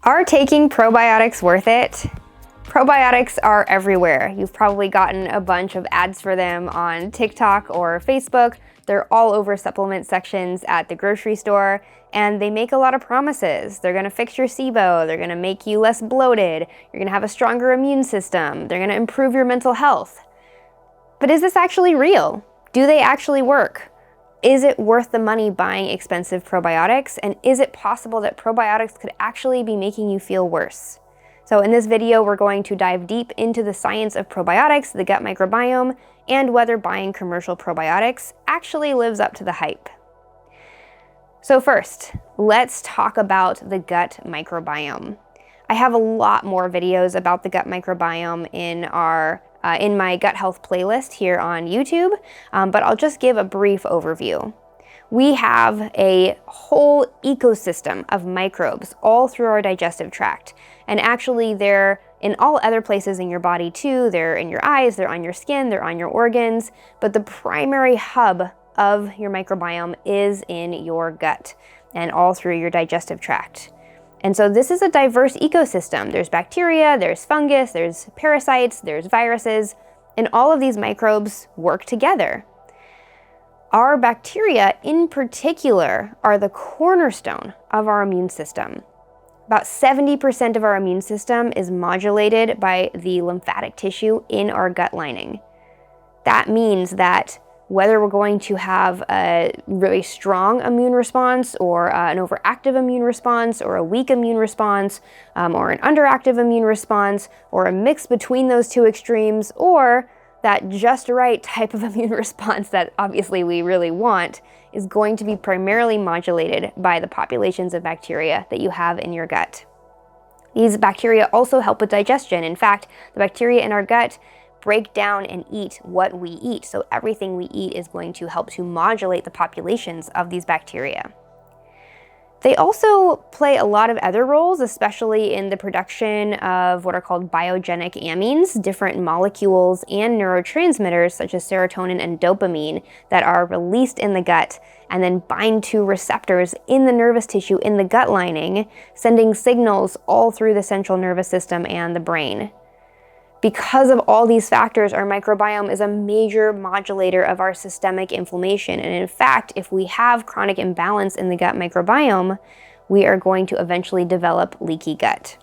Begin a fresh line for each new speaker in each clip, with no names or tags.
Are taking probiotics worth it? Probiotics are everywhere. You've probably gotten a bunch of ads for them on TikTok or Facebook. They're all over supplement sections at the grocery store, and they make a lot of promises. They're gonna fix your SIBO, they're gonna make you less bloated, you're gonna have a stronger immune system, they're gonna improve your mental health. But is this actually real? Do they actually work? Is it worth the money buying expensive probiotics? And is it possible that probiotics could actually be making you feel worse? So in this video, we're going to dive deep into the science of probiotics, the gut microbiome, and whether buying commercial probiotics actually lives up to the hype. So first, let's talk about the gut microbiome. I have a lot more videos about the gut microbiome in my gut health playlist here on YouTube, but I'll just give a brief overview. We have a whole ecosystem of microbes all through our digestive tract. And actually they're in all other places in your body too. They're in your eyes, they're on your skin, they're on your organs, but the primary hub of your microbiome is in your gut and all through your digestive tract. And so this is a diverse ecosystem. There's bacteria, there's fungus, there's parasites, there's viruses, and all of these microbes work together. Our bacteria in particular are the cornerstone of our immune system. About 70% of our immune system is modulated by the lymphatic tissue in our gut lining. That means that whether we're going to have a really strong immune response or an overactive immune response or a weak immune response or an underactive immune response or a mix between those two extremes or that just right type of immune response that obviously we really want is going to be primarily modulated by the populations of bacteria that you have in your gut. These bacteria also help with digestion. In fact, the bacteria in our gut break down and eat what we eat. So everything we eat is going to help to modulate the populations of these bacteria. They also play a lot of other roles, especially in the production of what are called biogenic amines, different molecules and neurotransmitters such as serotonin and dopamine that are released in the gut and then bind to receptors in the nervous tissue in the gut lining, sending signals all through the central nervous system and the brain. Because of all these factors, our microbiome is a major modulator of our systemic inflammation. And in fact, if we have chronic imbalance in the gut microbiome, we are going to eventually develop leaky gut.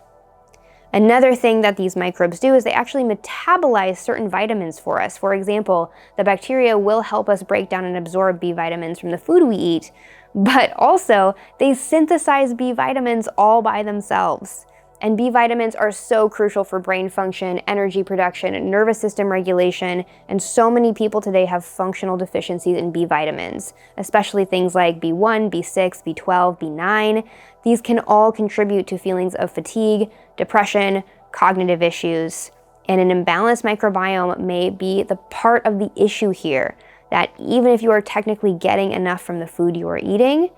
Another thing that these microbes do is they actually metabolize certain vitamins for us. For example, the bacteria will help us break down and absorb B vitamins from the food we eat, but also they synthesize B vitamins all by themselves. And B vitamins are so crucial for brain function, energy production, and nervous system regulation, and so many people today have functional deficiencies in B vitamins, especially things like B1, B6, B12, B9. These can all contribute to feelings of fatigue, depression, cognitive issues, and an imbalanced microbiome may be the part of the issue here, that even if you are technically getting enough from the food you are eating,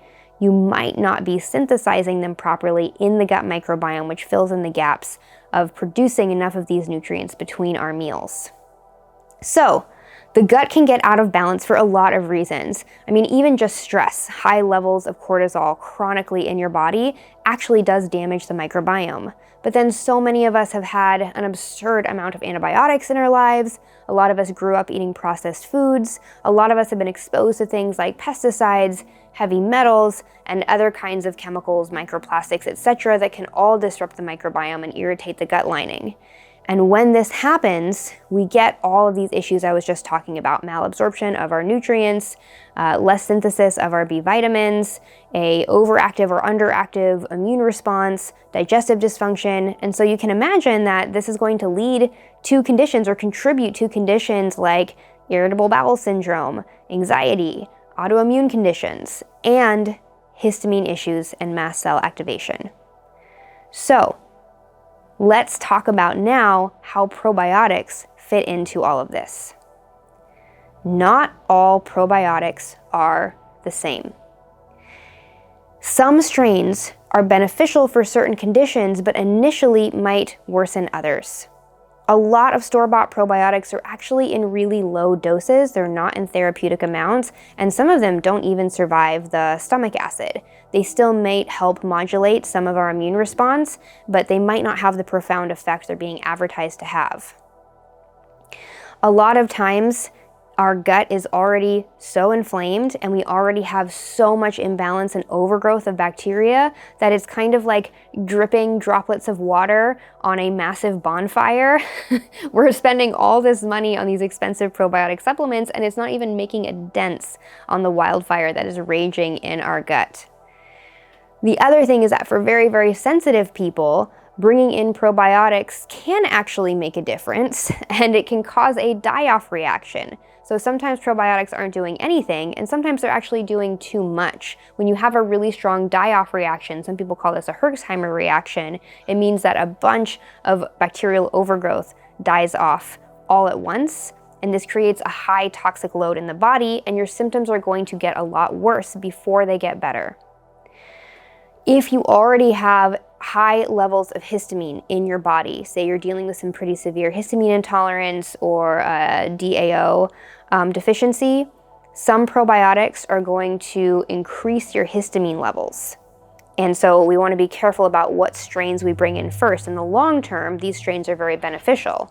you might not be synthesizing them properly in the gut microbiome, which fills in the gaps of producing enough of these nutrients between our meals. So, the gut can get out of balance for a lot of reasons. I mean, even just stress, high levels of cortisol chronically in your body actually does damage the microbiome. But then so many of us have had an absurd amount of antibiotics in our lives. A lot of us grew up eating processed foods. A lot of us have been exposed to things like pesticides, heavy metals, and other kinds of chemicals, microplastics, etc., that can all disrupt the microbiome and irritate the gut lining. And when this happens, we get all of these issues I was just talking about: malabsorption of our nutrients, less synthesis of our B vitamins, a overactive or underactive immune response, digestive dysfunction. And so you can imagine that this is going to lead to conditions or contribute to conditions like irritable bowel syndrome, anxiety, autoimmune conditions, and histamine issues and mast cell activation. So, let's talk about now how probiotics fit into all of this. Not all probiotics are the same. Some strains are beneficial for certain conditions, but initially might worsen others. A lot of store-bought probiotics are actually in really low doses. They're not in therapeutic amounts, and some of them don't even survive the stomach acid. They still may help modulate some of our immune response, but they might not have the profound effect they're being advertised to have. A lot of times, our gut is already so inflamed and we already have so much imbalance and overgrowth of bacteria that it's kind of like dripping droplets of water on a massive bonfire. We're spending all this money on these expensive probiotic supplements and it's not even making a dent on the wildfire that is raging in our gut. The other thing is that for very, very sensitive people, bringing in probiotics can actually make a difference and it can cause a die-off reaction. So sometimes probiotics aren't doing anything and sometimes they're actually doing too much. When you have a really strong die-off reaction, some people call this a Herxheimer reaction, it means that a bunch of bacterial overgrowth dies off all at once, and this creates a high toxic load in the body and your symptoms are going to get a lot worse before they get better. If you already have high levels of histamine in your body, say you're dealing with some pretty severe histamine intolerance or DAO deficiency, some probiotics are going to increase your histamine levels. And so we want to be careful about what strains we bring in first. In the long term, these strains are very beneficial,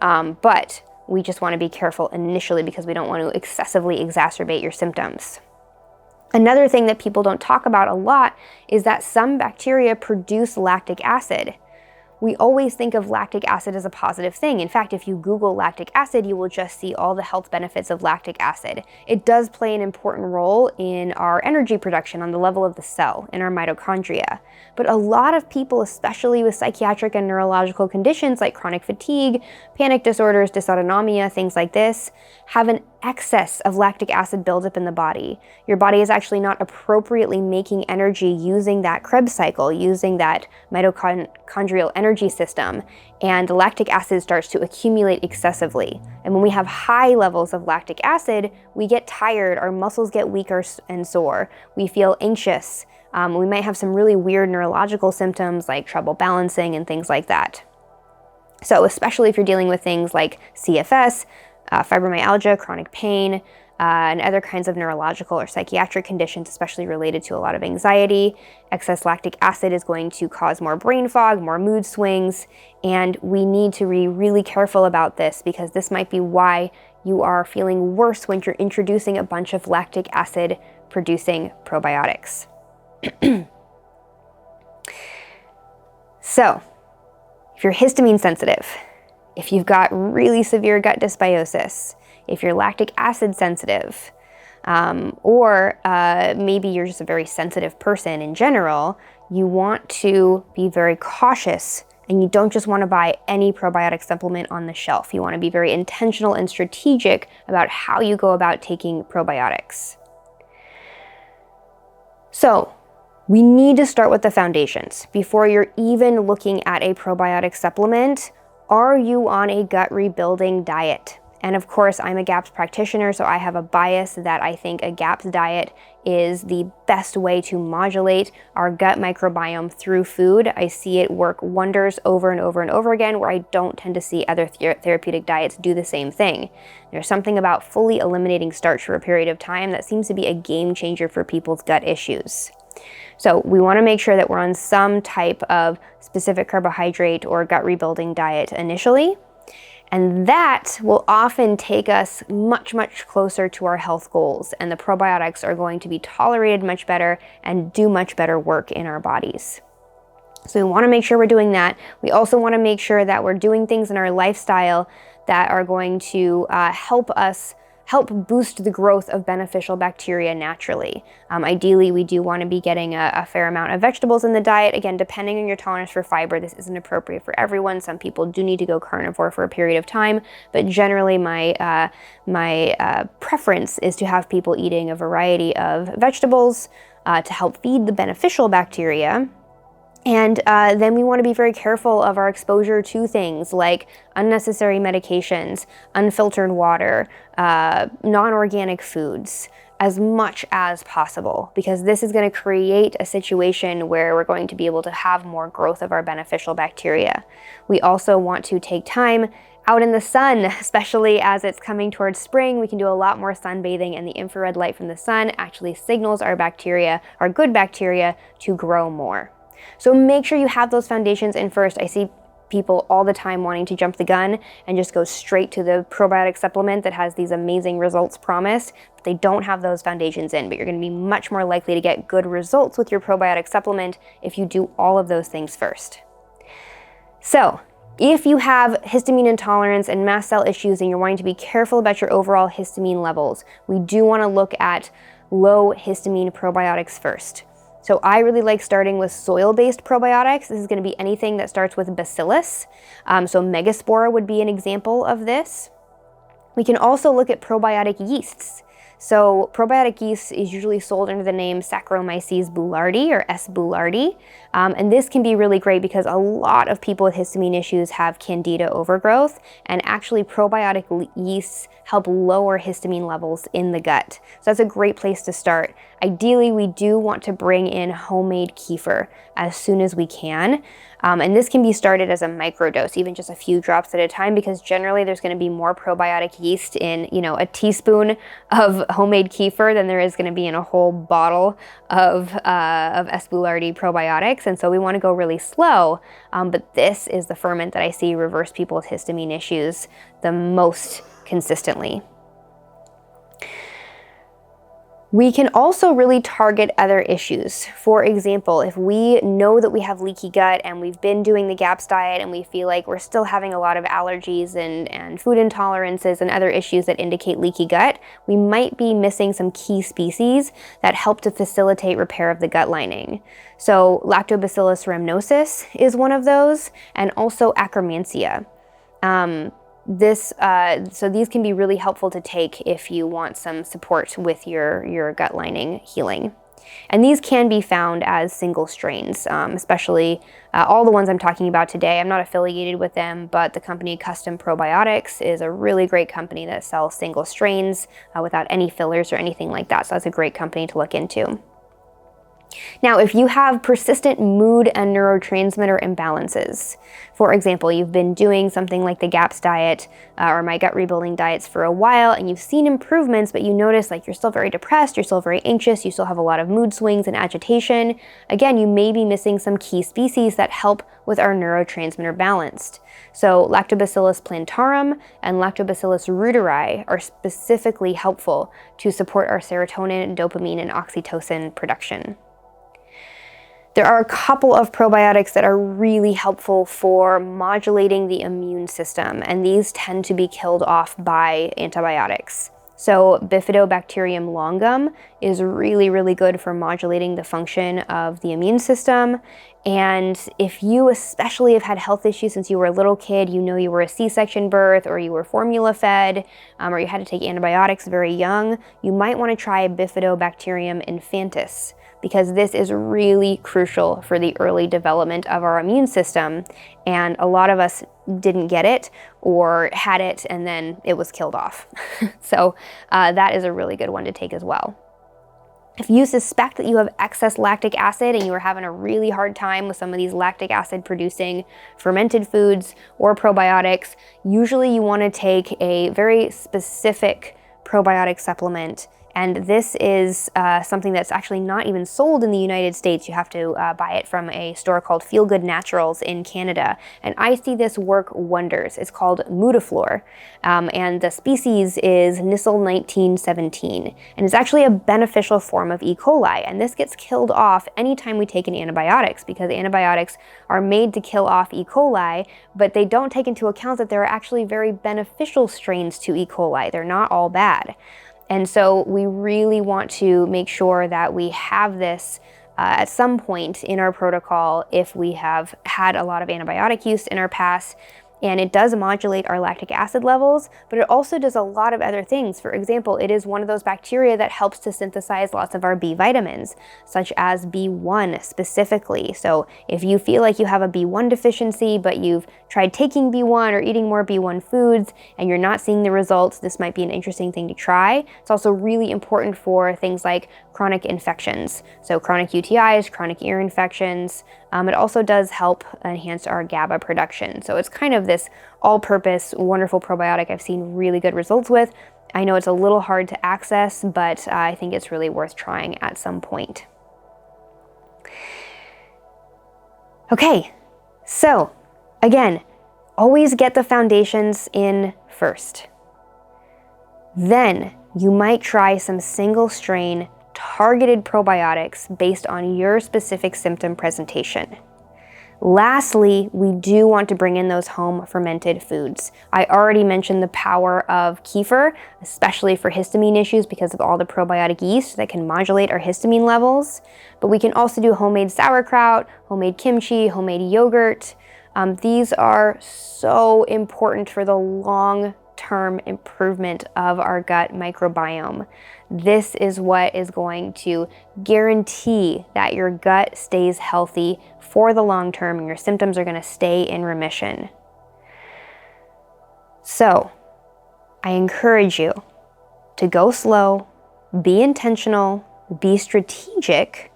but we just want to be careful initially because we don't want to excessively exacerbate your symptoms. Another thing that people don't talk about a lot is that some bacteria produce lactic acid. We always think of lactic acid as a positive thing. In fact, if you Google lactic acid, you will just see all the health benefits of lactic acid. It does play an important role in our energy production on the level of the cell, in our mitochondria. But a lot of people, especially with psychiatric and neurological conditions like chronic fatigue, panic disorders, dysautonomia, things like this, have an excess of lactic acid buildup in the body. Your body is actually not appropriately making energy using that Krebs cycle, using that mitochondrial energy system, and lactic acid starts to accumulate excessively. And when we have high levels of lactic acid, we get tired, our muscles get weaker and sore, we feel anxious, we might have some really weird neurological symptoms like trouble balancing and things like that. So especially if you're dealing with things like CFS, fibromyalgia, chronic pain, and other kinds of neurological or psychiatric conditions, especially related to a lot of anxiety, excess lactic acid is going to cause more brain fog, more mood swings, and we need to be really careful about this because this might be why you are feeling worse when you're introducing a bunch of lactic acid producing probiotics. So, if you're histamine sensitive, if you've got really severe gut dysbiosis, if you're lactic acid sensitive, or maybe you're just a very sensitive person in general, you want to be very cautious and you don't just want to buy any probiotic supplement on the shelf. You want to be very intentional and strategic about how you go about taking probiotics. So, we need to start with the foundations. Before you're even looking at a probiotic supplement, are you on a gut rebuilding diet? And of course, I'm a GAPS practitioner, so I have a bias that I think a GAPS diet is the best way to modulate our gut microbiome through food. I see it work wonders over and over and over again, where I don't tend to see other therapeutic diets do the same thing. There's something about fully eliminating starch for a period of time that seems to be a game changer for people's gut issues. So we want to make sure that we're on some type of specific carbohydrate or gut rebuilding diet initially. And that will often take us much, much closer to our health goals. And the probiotics are going to be tolerated much better and do much better work in our bodies. So we want to make sure we're doing that. We also want to make sure that we're doing things in our lifestyle that are going to help boost the growth of beneficial bacteria naturally. Ideally, we do want to be getting a fair amount of vegetables in the diet. Again, depending on your tolerance for fiber, this isn't appropriate for everyone. Some people do need to go carnivore for a period of time, but generally my preference is to have people eating a variety of vegetables to help feed the beneficial bacteria. And then we want to be very careful of our exposure to things like unnecessary medications, unfiltered water, non-organic foods, as much as possible, because this is going to create a situation where we're going to be able to have more growth of our beneficial bacteria. We also want to take time out in the sun, especially as it's coming towards spring. We can do a lot more sunbathing, and the infrared light from the sun actually signals our bacteria, our good bacteria, to grow more. So make sure you have those foundations in first. I see people all the time wanting to jump the gun and just go straight to the probiotic supplement that has these amazing results promised, but they don't have those foundations in. But you're going to be much more likely to get good results with your probiotic supplement if you do all of those things first. So if you have histamine intolerance and mast cell issues and you're wanting to be careful about your overall histamine levels, we do want to look at low histamine probiotics first. So I really like starting with soil-based probiotics. This is going to be anything that starts with bacillus. So megaspora would be an example of this. We can also look at probiotic yeasts. So probiotic yeast is usually sold under the name Saccharomyces boulardii or S. boulardii. And this can be really great because a lot of people with histamine issues have candida overgrowth, and actually probiotic yeasts help lower histamine levels in the gut. So that's a great place to start. Ideally, we do want to bring in homemade kefir as soon as we can. And this can be started as a microdose, even just a few drops at a time, because generally there's going to be more probiotic yeast in, a teaspoon of homemade kefir than there is going to be in a whole bottle of S. boulardii probiotics. And so we want to go really slow. But this is the ferment that I see reverse people's histamine issues the most consistently. We can also really target other issues. For example, if we know that we have leaky gut and we've been doing the GAPS diet and we feel like we're still having a lot of allergies and food intolerances and other issues that indicate leaky gut, we might be missing some key species that help to facilitate repair of the gut lining. So Lactobacillus rhamnosus is one of those, and also Akkermansia. So these can be really helpful to take if you want some support with your gut lining healing. And these can be found as single strains, especially all the ones I'm talking about today. I'm not affiliated with them, but the company Custom Probiotics is a really great company that sells single strains without any fillers or anything like that. So that's a great company to look into. Now, if you have persistent mood and neurotransmitter imbalances, for example, you've been doing something like the GAPS diet or my gut rebuilding diets for a while, and you've seen improvements, but you notice like you're still very depressed, you're still very anxious, you still have a lot of mood swings and agitation, again, you may be missing some key species that help with our neurotransmitter balance. So Lactobacillus plantarum and Lactobacillus reuteri are specifically helpful to support our serotonin, dopamine, and oxytocin production. There are a couple of probiotics that are really helpful for modulating the immune system, and these tend to be killed off by antibiotics. So Bifidobacterium longum is really, really good for modulating the function of the immune system. And if you especially have had health issues since you were a little kid, you were a C-section birth or you were formula fed or you had to take antibiotics very young, you might want to try Bifidobacterium infantis, because this is really crucial for the early development of our immune system. And a lot of us didn't get it or had it and then it was killed off. So that is a really good one to take as well. If you suspect that you have excess lactic acid and you are having a really hard time with some of these lactic acid producing fermented foods or probiotics, usually you want to take a very specific probiotic supplement. And this is something that's actually not even sold in the United States. You have to buy it from a store called Feel Good Naturals in Canada. And I see this work wonders. It's called Mutaflor. And the species is Nissel 1917. And it's actually a beneficial form of E. coli. And this gets killed off anytime we take in antibiotics, because antibiotics are made to kill off E. coli, but they don't take into account that there are actually very beneficial strains to E. coli. They're not all bad. And so we really want to make sure that we have this at some point in our protocol if we have had a lot of antibiotic use in our past. And it does modulate our lactic acid levels, but it also does a lot of other things. For example, it is one of those bacteria that helps to synthesize lots of our B vitamins, such as B1 specifically. So if you feel like you have a B1 deficiency, but you've tried taking B1 or eating more B1 foods and you're not seeing the results, this might be an interesting thing to try. It's also really important for things like chronic infections. So chronic UTIs, chronic ear infections. It also does help enhance our GABA production. So it's kind of this all-purpose, wonderful probiotic I've seen really good results with. I know it's a little hard to access, but I think it's really worth trying at some point. Okay, so again, always get the foundations in first. Then you might try some single strain targeted probiotics based on your specific symptom presentation. Lastly, we do want to bring in those home fermented foods. I already mentioned the power of kefir, especially for histamine issues because of all the probiotic yeast that can modulate our histamine levels. But we can also do homemade sauerkraut, homemade kimchi, homemade yogurt. These are so important for the long-term improvement of our gut microbiome. This is what is going to guarantee that your gut stays healthy for the long term and your symptoms are going to stay in remission. So, I encourage you to go slow, be intentional, be strategic,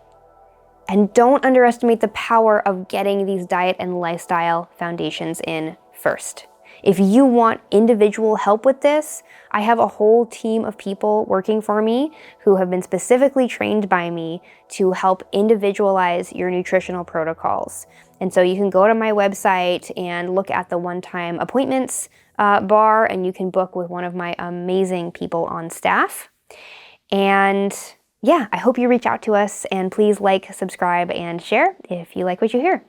and don't underestimate the power of getting these diet and lifestyle foundations in first. If you want individual help with this, I have a whole team of people working for me who have been specifically trained by me to help individualize your nutritional protocols. And so you can go to my website and look at the one-time appointments bar, and you can book with one of my amazing people on staff. And yeah, I hope you reach out to us, and please like, subscribe, and share if you like what you hear.